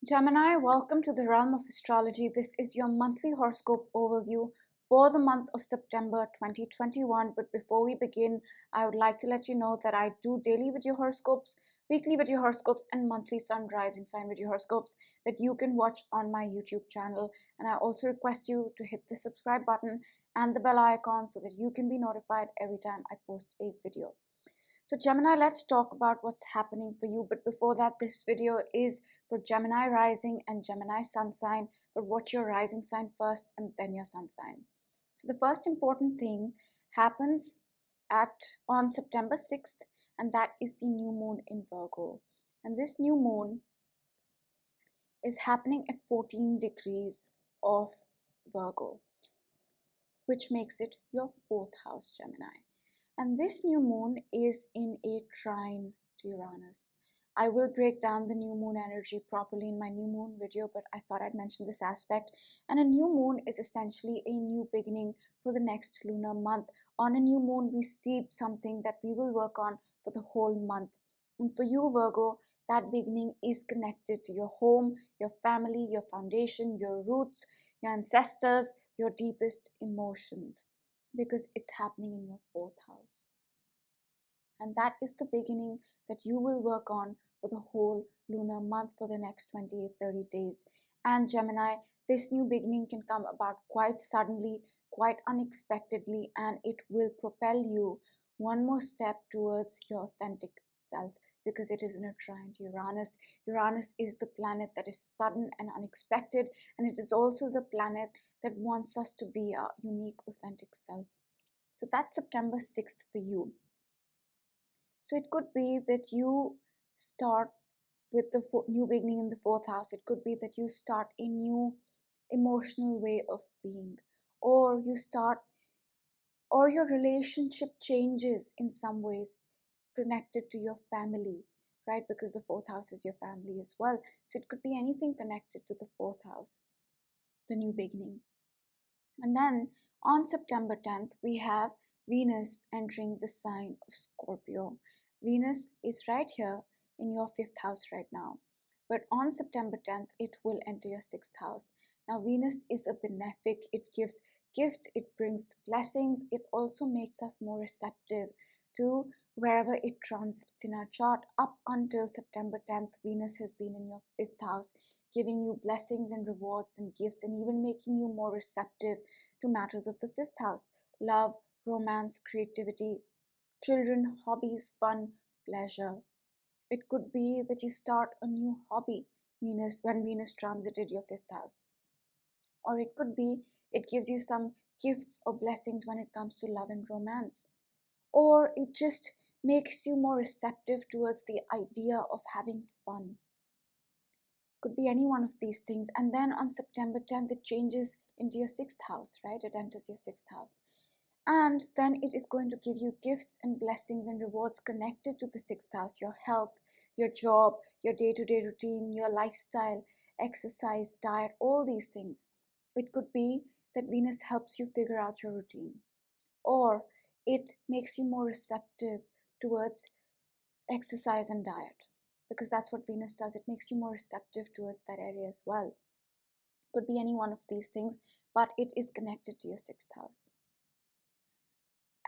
Gemini, welcome to the realm of astrology. This is your monthly horoscope overview for the month of September 2021. But before we begin, I would like to let you know that I do daily video horoscopes, weekly video horoscopes, and monthly sun rising sign video horoscopes that you can watch on my YouTube channel. And I also request you to hit the subscribe button and the bell icon so that you can be notified every time I post a video. So Gemini, let's talk about what's happening for you. But before that, this video is for Gemini rising and Gemini sun sign. But watch your rising sign first and then your sun sign. So the first important thing happens on September 6th, and that is the new moon in Virgo. And this new moon is happening at 14 degrees of Virgo, which makes it your fourth house, Gemini. And this new moon is in a trine to Uranus. I will break down the new moon energy properly in my new moon video, but I thought I'd mention this aspect. And a new moon is essentially a new beginning for the next lunar month. On a new moon, we seed something that we will work on for the whole month. And for you, Virgo, that beginning is connected to your home, your family, your foundation, your roots, your ancestors, your deepest emotions, because it's happening in your fourth house. And that is the beginning that you will work on for the whole lunar month for the next 28-30 days. And Gemini, this new beginning can come about quite suddenly, quite unexpectedly, and it will propel you one more step towards your authentic self, because it is in a trine to Uranus. Uranus is the planet that is sudden and unexpected, and it is also the planet that wants us to be our unique, authentic self. So that's September 6th for you. So it could be that you start with the new beginning in the fourth house. It could be that you start a new emotional way of being, or your relationship changes in some ways connected to your family, right? Because the fourth house is your family as well. So it could be anything connected to the fourth house, the new beginning. And then on September 10th, we have Venus entering the sign of Scorpio. Venus is right here in your fifth house right now. But on September 10th, it will enter your sixth house. Now, Venus is a benefic. It gives gifts, it brings blessings. It also makes us more receptive to wherever it transits in our chart. Up until September 10th, Venus has been in your fifth house, giving you blessings and rewards and gifts, and even making you more receptive to matters of the fifth house: love, romance, creativity, children, hobbies, fun, pleasure. It could be that you start a new hobby when Venus transited your fifth house. Or it could be it gives you some gifts or blessings when it comes to love and romance. Or it just makes you more receptive towards the idea of having fun. Could be any one of these things. And then on September 10th, it changes into your sixth house, right? It enters your sixth house. And then it is going to give you gifts and blessings and rewards connected to the sixth house: your health, your job, your day-to-day routine, your lifestyle, exercise, diet, all these things. It could be that Venus helps you figure out your routine, or it makes you more receptive towards exercise and diet, because that's what Venus does. It makes you more receptive towards that area as well. Could be any one of these things, but it is connected to your sixth house.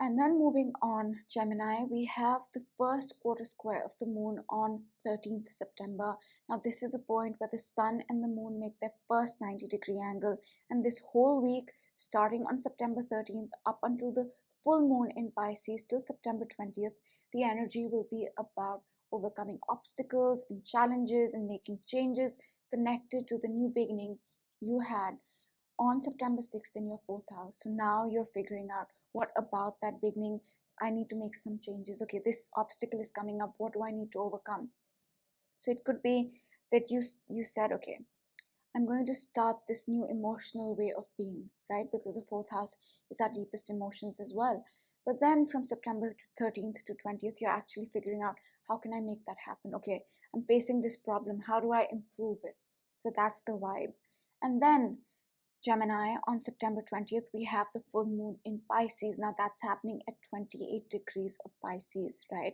And then moving on, Gemini, we have the first quarter square of the moon on 13th September. Now, this is a point where the sun and the moon make their first 90-degree angle. And this whole week, starting on September 13th up until the full moon in Pisces till September 20th, the energy will be about overcoming obstacles and challenges and making changes connected to the new beginning you had on September 6th in your fourth house. So now you're figuring out, what about that beginning? I need to make some changes. Okay, this obstacle is coming up. What do I need to overcome? So it could be that you said, okay, I'm going to start this new emotional way of being, right? Because the fourth house is our deepest emotions as well. But then from September 13th to 20th, you're actually figuring out, how can I make that happen? Okay, I'm facing this problem. How do I improve it? So that's the vibe. And then Gemini, on September 20th, we have the full moon in Pisces. Now that's happening at 28 degrees of Pisces, right?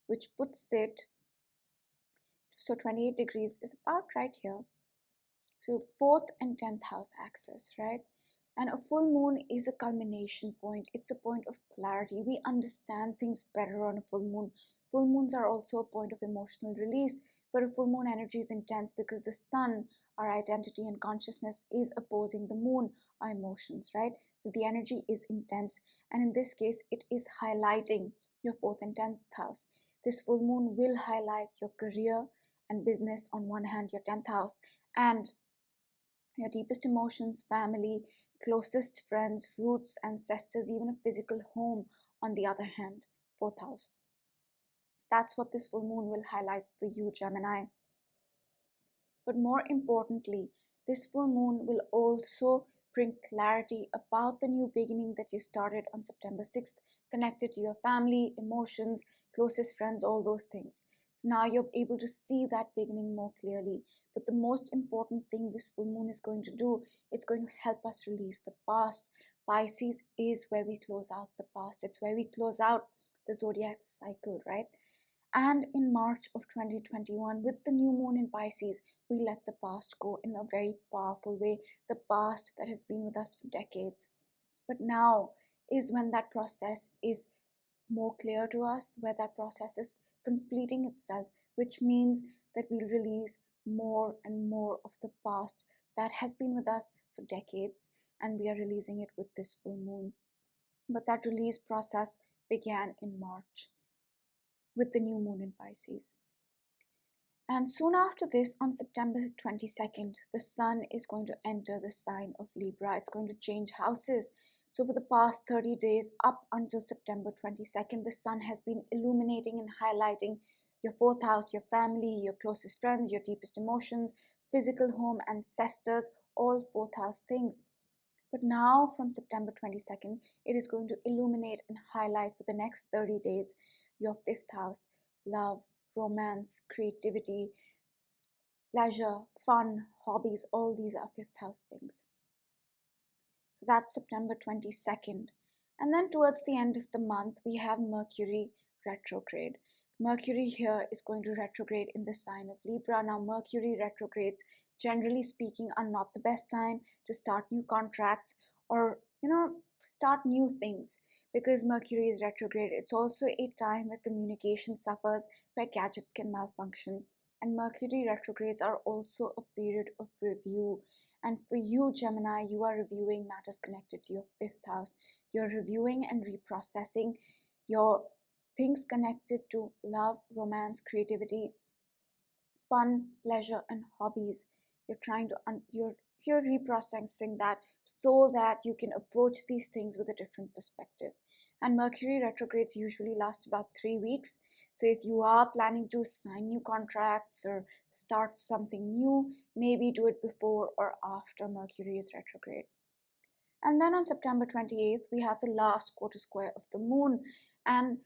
Which puts it, so 28 degrees is about right here. So 4th and 10th house axis, right? And a full moon is a culmination point. It's a point of clarity. We understand things better on a full moon. Full moons are also a point of emotional release, but a full moon energy is intense because the sun, our identity and consciousness, is opposing the moon, our emotions, right? So the energy is intense, and in this case it is highlighting your 4th and 10th house. This full moon will highlight your career and business on one hand, your 10th house, and your deepest emotions, family, closest friends, roots, ancestors, even a physical home on the other hand, 4th house. That's what this full moon will highlight for you, Gemini. But more importantly, this full moon will also bring clarity about the new beginning that you started on September 6th, connected to your family, emotions, closest friends, all those things. So now you're able to see that beginning more clearly. But the most important thing this full moon is going to do, it's going to help us release the past. Pisces is where we close out the past. It's where we close out the zodiac cycle, right? And in March of 2021, with the new moon in Pisces, we let the past go in a very powerful way. The past that has been with us for decades. But now is when that process is more clear to us, where that process is completing itself, which means that we'll release more and more of the past that has been with us for decades, and we are releasing it with this full moon. But that release process began in March with the new moon in Pisces. And soon after this, on September 22nd, the sun is going to enter the sign of Libra. It's going to change houses. So for the past 30 days, up until September 22nd, the sun has been illuminating and highlighting your 4th house, your family, your closest friends, your deepest emotions, physical home, ancestors, all 4th house things. But now from September 22nd, it is going to illuminate and highlight for the next 30 days your 5th house, love, romance, creativity, pleasure, fun, hobbies, all these are 5th house things. So that's September 22nd. And then towards the end of the month, we have Mercury retrograde. Mercury here is going to retrograde in the sign of Libra. Now, Mercury retrogrades, generally speaking, are not the best time to start new contracts or, start new things, because Mercury is retrograde. It's also a time where communication suffers, where gadgets can malfunction. And Mercury retrogrades are also a period of review. And for you, Gemini, you are reviewing matters connected to your 5th house. You're reviewing and reprocessing your things connected to love, romance, creativity, fun, pleasure, and hobbies. You're trying to you're reprocessing that so that you can approach these things with a different perspective. And Mercury retrogrades usually last about 3 weeks. So if you are planning to sign new contracts or start something new, maybe do it before or after Mercury is retrograde. And then on September 28th, we have the last quarter square of the moon. And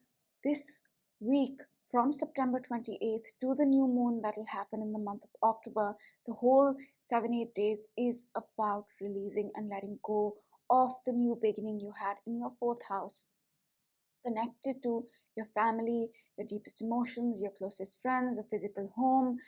this week, from September 28th to the new moon that will happen in the month of October, the whole 7-8 days is about releasing and letting go of the new beginning you had in your 4th house, connected to your family, your deepest emotions, your closest friends, a physical home,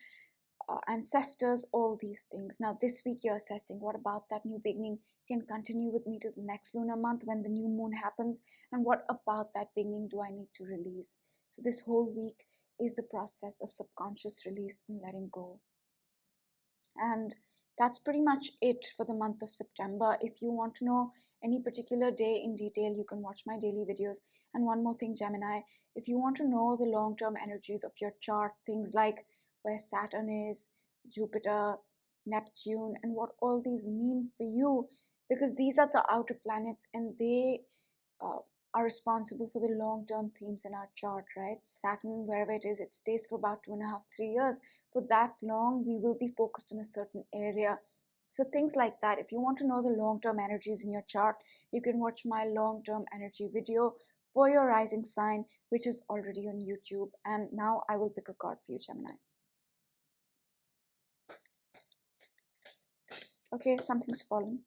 ancestors, all these things. Now, this week you're assessing what about that new beginning can continue with me to the next lunar month when the new moon happens, and what about that beginning do I need to release? So, this whole week is the process of subconscious release and letting go. And that's pretty much it for the month of September. If you want to know any particular day in detail, you can watch my daily videos. And one more thing, Gemini, if you want to know the long-term energies of your chart, things like where Saturn is, Jupiter, Neptune, and what all these mean for you, because these are the outer planets and they uh, are responsible for the long-term themes in our chart, right? Saturn, wherever it is, it stays for about 2.5, 3 years. For that long, we will be focused on a certain area. So things like that. If you want to know the long-term energies in your chart, you can watch my long-term energy video for your rising sign, which is already on YouTube. And now I will pick a card for you, Gemini. Okay, something's fallen.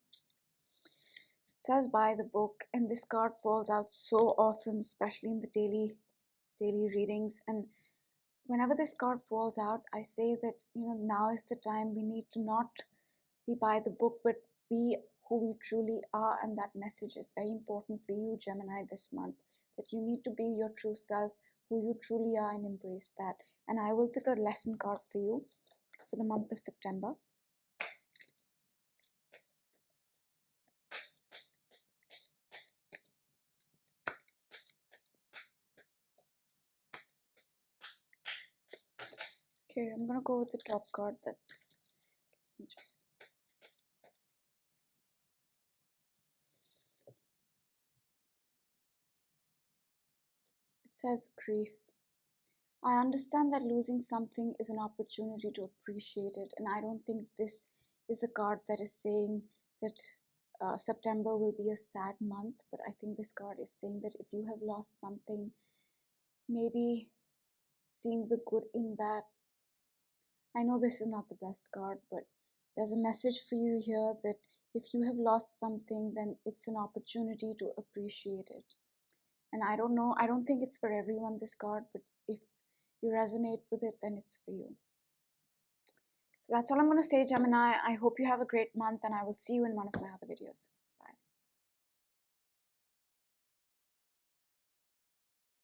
It says buy the book, and this card falls out so often, especially in the daily readings. And whenever this card falls out, I say that now is the time we need to not be by the book, but be who we truly are. And that message is very important for you, Gemini, this month, that you need to be your true self, who you truly are, and embrace that. And I will pick a lesson card for you for the month of September. Okay, I'm gonna go with the top card. That's just it says grief. I understand that losing something is an opportunity to appreciate it, and I don't think this is a card that is saying that September will be a sad month, but I think this card is saying that if you have lost something, maybe seeing the good in that. I know this is not the best card, but there's a message for you here that if you have lost something, then it's an opportunity to appreciate it. And I don't know, I don't think it's for everyone, this card, but if you resonate with it, then it's for you. So that's all I'm going to say, Gemini. I hope you have a great month, and I will see you in one of my other videos.